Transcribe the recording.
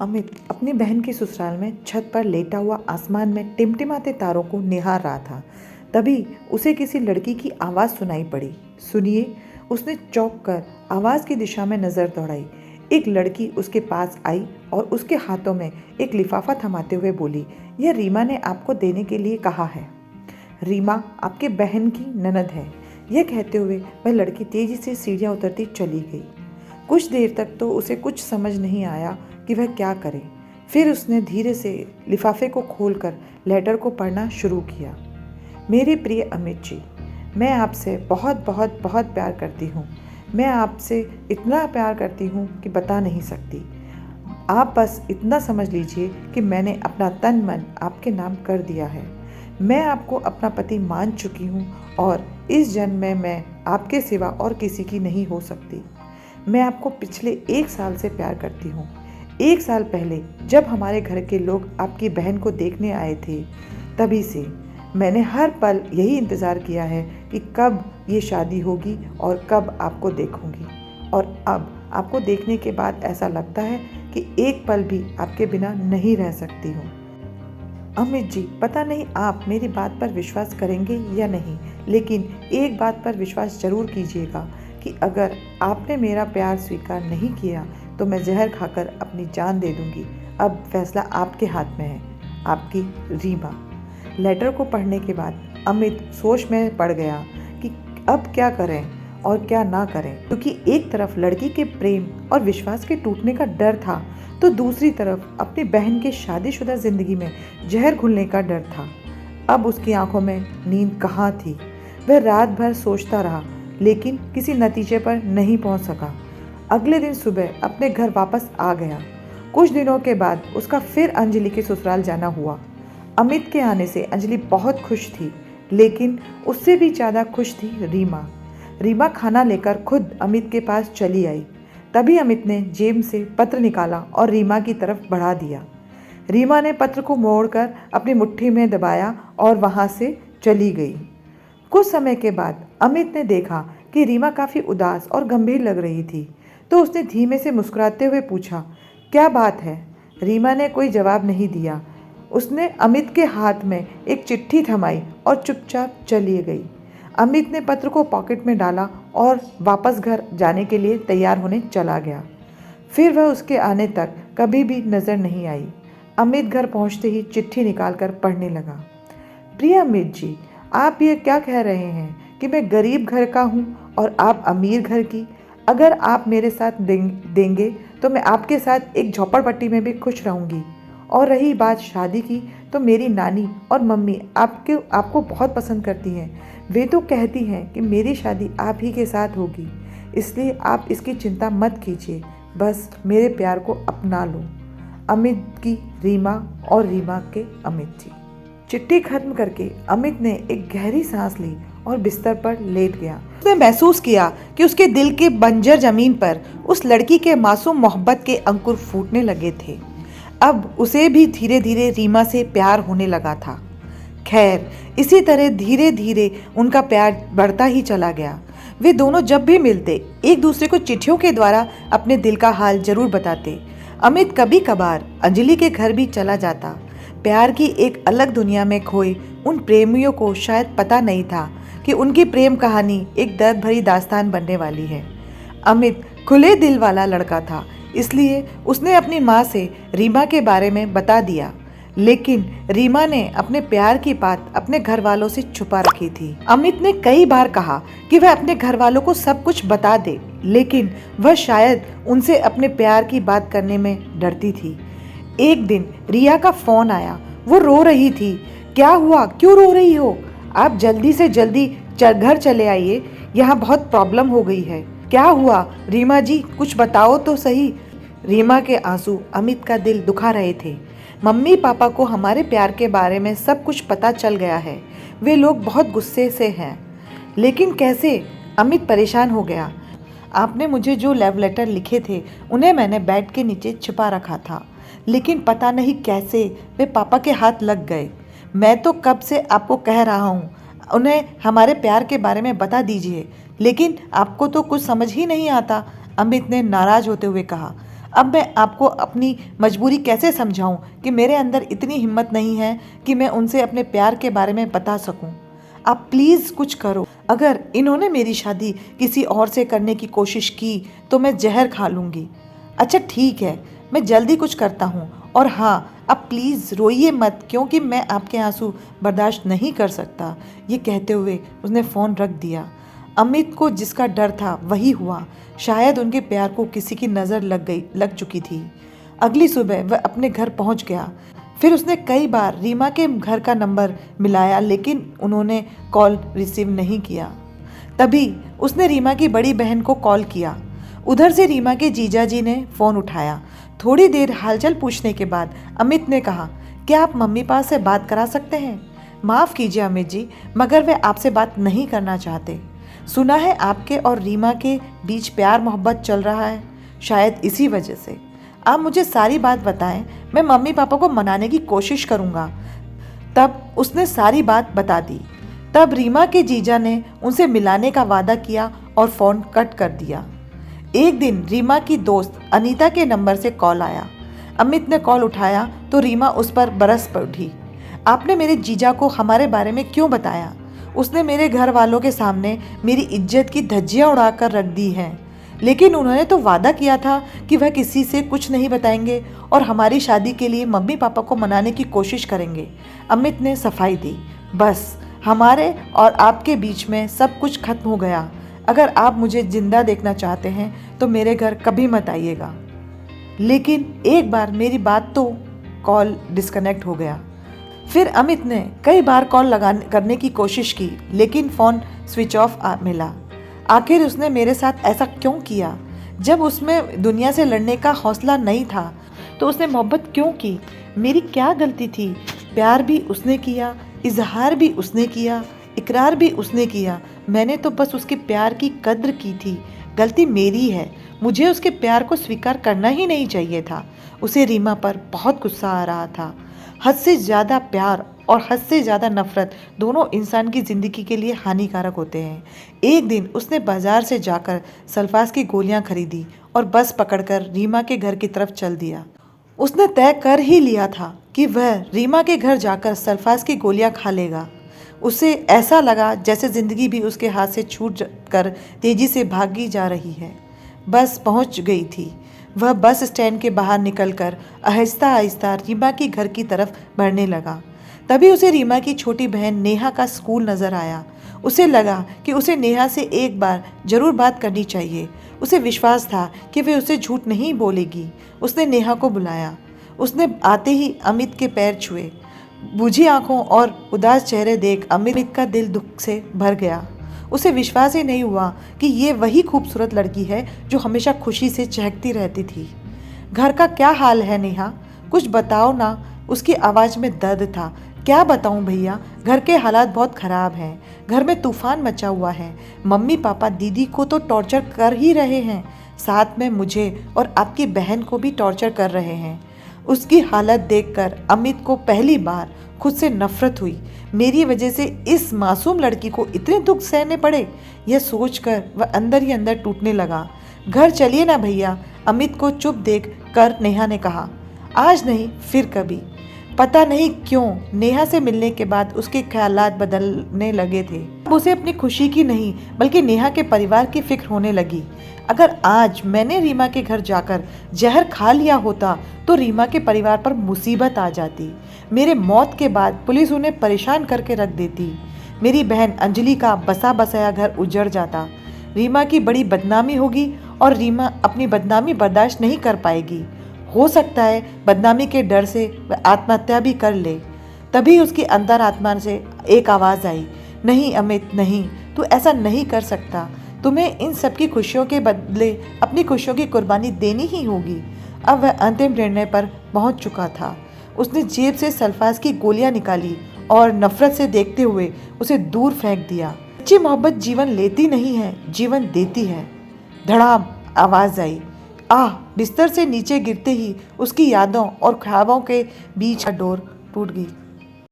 अमित अपनी बहन की ससुराल में छत पर लेटा हुआ आसमान में टिमटिमाते तारों को निहार रहा था। तभी उसे किसी लड़की की आवाज़ सुनाई पड़ी। सुनिए, उसने चौंक कर आवाज़ की दिशा में नज़र दौड़ाई। एक लड़की उसके पास आई और उसके हाथों में एक लिफाफा थमाते हुए बोली, यह रीमा ने आपको देने के लिए कहा है। रीमा आपके बहन की ननद है। यह कहते हुए वह लड़की तेजी से सीढ़ियाँ उतरती चली गई। कुछ देर तक तो उसे कुछ समझ नहीं आया कि वह क्या करे। फिर उसने धीरे से लिफाफे को खोलकर लेटर को पढ़ना शुरू किया। मेरे प्रिय अमित जी, मैं आपसे बहुत बहुत बहुत प्यार करती हूँ। मैं आपसे इतना प्यार करती हूँ कि बता नहीं सकती। आप बस इतना समझ लीजिए कि मैंने अपना तन मन आपके नाम कर दिया है। मैं आपको अपना पति मान चुकी हूँ और इस जन्म में मैं आपके सिवा और किसी की नहीं हो सकती। मैं आपको पिछले 1 साल से प्यार करती हूँ। 1 साल पहले जब हमारे घर के लोग आपकी बहन को देखने आए थे, तभी से मैंने हर पल यही इंतज़ार किया है कि कब ये शादी होगी और कब आपको देखूंगी। और अब आपको देखने के बाद ऐसा लगता है कि एक पल भी आपके बिना नहीं रह सकती हूँ। अमित जी, पता नहीं आप मेरी बात पर विश्वास करेंगे या नहीं, लेकिन एक बात पर विश्वास जरूर कीजिएगा कि अगर आपने मेरा प्यार स्वीकार नहीं किया तो मैं जहर खाकर अपनी जान दे दूंगी। अब फैसला आपके हाथ में है। आपकी रीमा। लेटर को पढ़ने के बाद अमित सोच में पड़ गया कि अब क्या करें और क्या ना करें, क्योंकि एक तरफ लड़की के प्रेम और विश्वास के टूटने का डर था, तो दूसरी तरफ अपनी बहन की शादीशुदा जिंदगी में जहर घुलने का डर था। अब उसकी आंखों में नींद कहाँ थी। वह रात भर सोचता रहा, लेकिन किसी नतीजे पर नहीं पहुंच सका। अगले दिन सुबह अपने घर वापस आ गया। कुछ दिनों के बाद उसका फिर अंजलि के ससुराल जाना हुआ। अमित के आने से अंजलि बहुत खुश थी, लेकिन उससे भी ज़्यादा खुश थी रीमा। रीमा खाना लेकर खुद अमित के पास चली आई। तभी अमित ने जेब से पत्र निकाला और रीमा की तरफ बढ़ा दिया। रीमा ने पत्र को मोड़कर अपनी मुट्ठी में दबाया और वहां से चली गई। कुछ समय के बाद अमित ने देखा कि रीमा काफ़ी उदास और गंभीर लग रही थी, तो उसने धीमे से मुस्कुराते हुए पूछा, क्या बात है? रीमा ने कोई जवाब नहीं दिया। उसने अमित के हाथ में एक चिट्ठी थमाई और चुपचाप चली गई। अमित ने पत्र को पॉकेट में डाला और वापस घर जाने के लिए तैयार होने चला गया। फिर वह उसके आने तक कभी भी नज़र नहीं आई। अमित घर पहुंचते ही चिट्ठी निकालकर पढ़ने लगा। प्रिय अमित जी, आप ये क्या कह रहे हैं कि मैं गरीब घर का हूँ और आप अमीर घर की? अगर आप मेरे साथ देंगे तो मैं आपके साथ एक झोपड़पट्टी में भी खुश रहूँगी। और रही बात शादी की, तो मेरी नानी और मम्मी आपको बहुत पसंद करती हैं। वे तो कहती हैं कि मेरी शादी आप ही के साथ होगी, इसलिए आप इसकी चिंता मत कीजिए, बस मेरे प्यार को अपना लो। अमित की रीमा और रीमा के अमित जी। चिट्ठी खत्म करके अमित ने एक गहरी सांस ली और बिस्तर पर लेट गया। उसने महसूस किया कि उसके दिल के बंजर जमीन पर उस लड़की के मासूम मोहब्बत के अंकुर फूटने लगे थे। अब उसे भी धीरे धीरे रीमा से प्यार होने लगा था। खैर, इसी तरह धीरे धीरे उनका प्यार बढ़ता ही चला गया। वे दोनों जब भी मिलते एक दूसरे को चिट्ठियों के द्वारा अपने दिल का हाल जरूर बताते। अमित कभी कभार अंजलि के घर भी चला जाता। प्यार की एक अलग दुनिया में खोए उन प्रेमियों को शायद पता नहीं था कि उनकी प्रेम कहानी एक दर्द भरी दास्तान बनने वाली है। अमित खुले दिल वाला लड़का था, इसलिए उसने अपनी माँ से रीमा के बारे में बता दिया, लेकिन रीमा ने अपने प्यार की बात अपने घर वालों से छुपा रखी थी। अमित ने कई बार कहा कि वह अपने घर वालों को सब कुछ बता दे, लेकिन वह शायद उनसे अपने प्यार की बात करने में डरती थी। एक दिन रिया का फोन आया। वो रो रही थी। क्या हुआ? क्यों रो रही हो? आप जल्दी से जल्दी घर चले आइए, यहाँ बहुत प्रॉब्लम हो गई है। क्या हुआ रीमा जी, कुछ बताओ तो सही। रीमा के आंसू अमित का दिल दुखा रहे थे। मम्मी पापा को हमारे प्यार के बारे में सब कुछ पता चल गया है। वे लोग बहुत गुस्से से हैं। लेकिन कैसे? अमित परेशान हो गया। आपने मुझे जो लव लेटर लिखे थे उन्हें मैंने बेड के नीचे छिपा रखा था, लेकिन पता नहीं कैसे वे पापा के हाथ लग गए। मैं तो कब से आपको कह रहा हूँ उन्हें हमारे प्यार के बारे में बता दीजिए, लेकिन आपको तो कुछ समझ ही नहीं आता, अमित ने नाराज होते हुए कहा। अब मैं आपको अपनी मजबूरी कैसे समझाऊं कि मेरे अंदर इतनी हिम्मत नहीं है कि मैं उनसे अपने प्यार के बारे में बता सकूं। आप प्लीज़ कुछ करो। अगर इन्होंने मेरी शादी किसी और से करने की कोशिश की तो मैं जहर खा लूँगी। अच्छा ठीक है, मैं जल्दी कुछ करता हूँ। और हाँ, आप प्लीज़ रोइए मत, क्योंकि मैं आपके आंसू बर्दाश्त नहीं कर सकता। ये कहते हुए उसने फ़ोन रख दिया। अमित को जिसका डर था वही हुआ। शायद उनके प्यार को किसी की नज़र लग चुकी थी। अगली सुबह वह अपने घर पहुंच गया। फिर उसने कई बार रीमा के घर का नंबर मिलाया, लेकिन उन्होंने कॉल रिसीव नहीं किया। तभी उसने रीमा की बड़ी बहन को कॉल किया। उधर से रीमा के जीजा जी ने फ़ोन उठाया। थोड़ी देर हालचाल पूछने के बाद अमित ने कहा, क्या आप मम्मी पास से बात करा सकते हैं? माफ़ कीजिए अमित जी, मगर वे आपसे बात नहीं करना चाहते। सुना है आपके और रीमा के बीच प्यार मोहब्बत चल रहा है, शायद इसी वजह से। आप मुझे सारी बात बताएं, मैं मम्मी पापा को मनाने की कोशिश करूंगा। तब उसने सारी बात बता दी। तब रीमा के जीजा ने उनसे मिलाने का वादा किया और फ़ोन कट कर दिया। एक दिन रीमा की दोस्त अनीता के नंबर से कॉल आया। अमित ने कॉल उठाया तो रीमा उस पर बरस पड़ी। आपने मेरे जीजा को हमारे बारे में क्यों बताया? उसने मेरे घर वालों के सामने मेरी इज्जत की धज्जियां उड़ाकर रख दी हैं। लेकिन उन्होंने तो वादा किया था कि वह किसी से कुछ नहीं बताएंगे और हमारी शादी के लिए मम्मी पापा को मनाने की कोशिश करेंगे। अमित ने सफाई दी। बस हमारे और आपके बीच में सब कुछ खत्म हो गया। अगर आप मुझे जिंदा देखना चाहते हैं तो मेरे घर कभी मत आइएगा। लेकिन एक बार मेरी बात तो, कॉल डिस्कनेक्ट हो गया। फिर अमित ने कई बार कॉल करने की कोशिश की, लेकिन फ़ोन स्विच ऑफ मिला। आखिर उसने मेरे साथ ऐसा क्यों किया? जब उसमें दुनिया से लड़ने का हौसला नहीं था तो उसने मोहब्बत क्यों की? मेरी क्या गलती थी? प्यार भी उसने किया, इजहार भी उसने किया, इकरार भी उसने किया। मैंने तो बस उसके प्यार की कद्र की थी। गलती मेरी है। मुझे उसके प्यार को स्वीकार करना ही नहीं चाहिए था। उसे रीमा पर बहुत गुस्सा आ रहा था। हद से ज़्यादा प्यार और हद से ज़्यादा नफरत दोनों इंसान की ज़िंदगी के लिए हानिकारक होते हैं। एक दिन उसने बाज़ार से जाकर सल्फास की गोलियां खरीदी और बस पकड़कर रीमा के घर की तरफ चल दिया। उसने तय कर ही लिया था कि वह रीमा के घर जाकर सल्फास की गोलियां खा लेगा। उसे ऐसा लगा जैसे ज़िंदगी भी उसके हाथ से छूट कर तेज़ी से भागी जा रही है। बस पहुंच गई थी। वह बस स्टैंड के बाहर निकलकर आहिस्ता आहिस्ता रीमा की घर की तरफ बढ़ने लगा। तभी उसे रीमा की छोटी बहन नेहा का स्कूल नज़र आया। उसे लगा कि उसे नेहा से एक बार ज़रूर बात करनी चाहिए। उसे विश्वास था कि वह उसे झूठ नहीं बोलेगी। उसने नेहा को बुलाया। उसने आते ही अमित के पैर छुए। बुझी आंखों और उदास चेहरे देख अमित का दिल दुख से भर गया। उसे विश्वास ही नहीं हुआ कि ये वही खूबसूरत लड़की है जो हमेशा खुशी से चहकती रहती थी। घर का क्या हाल है नेहा? कुछ बताओ ना। उसकी आवाज़ में दर्द था। क्या बताऊं भैया, घर के हालात बहुत ख़राब हैं। घर में तूफान मचा हुआ है। मम्मी पापा दीदी को तो टॉर्चर कर ही रहे हैं, साथ में मुझे और आपकी बहन को भी टॉर्चर कर रहे हैं। उसकी हालत देखकर अमित को पहली बार खुद से नफरत हुई। मेरी वजह से इस मासूम लड़की को इतने दुख सहने पड़े, यह सोचकर वह अंदर ही अंदर टूटने लगा। घर चलिए ना भैया, अमित को चुप देख कर नेहा ने कहा। आज नहीं फिर कभी। पता नहीं क्यों नेहा से मिलने के बाद उसके ख्यालात बदलने लगे थे। अब उसे अपनी खुशी की नहीं बल्कि नेहा के परिवार की फिक्र होने लगी। अगर आज मैंने रीमा के घर जाकर जहर खा लिया होता तो रीमा के परिवार पर मुसीबत आ जाती। मेरे मौत के बाद पुलिस उन्हें परेशान करके रख देती। मेरी बहन अंजलि का बसा बसाया घर उजड़ जाता। रीमा की बड़ी बदनामी होगी और रीमा अपनी बदनामी बर्दाश्त नहीं कर पाएगी। हो सकता है बदनामी के डर से वह आत्महत्या भी कर ले। तभी उसकी अंतर आत्मा से एक आवाज़ आई, नहीं अमित नहीं, तू ऐसा नहीं कर सकता। तुम्हें इन सब की खुशियों के बदले अपनी खुशियों की कुर्बानी देनी ही होगी। अब वह अंतिम निर्णय पर पहुंच चुका था। उसने जेब से सल्फास की गोलियां निकाली और नफरत से देखते हुए उसे दूर फेंक दिया। सच्ची मोहब्बत जीवन लेती नहीं है, जीवन देती है। धड़ाम आवाज़ आई। बिस्तर से नीचे गिरते ही उसकी यादों और ख्वाबों के बीच का डोर टूट गई।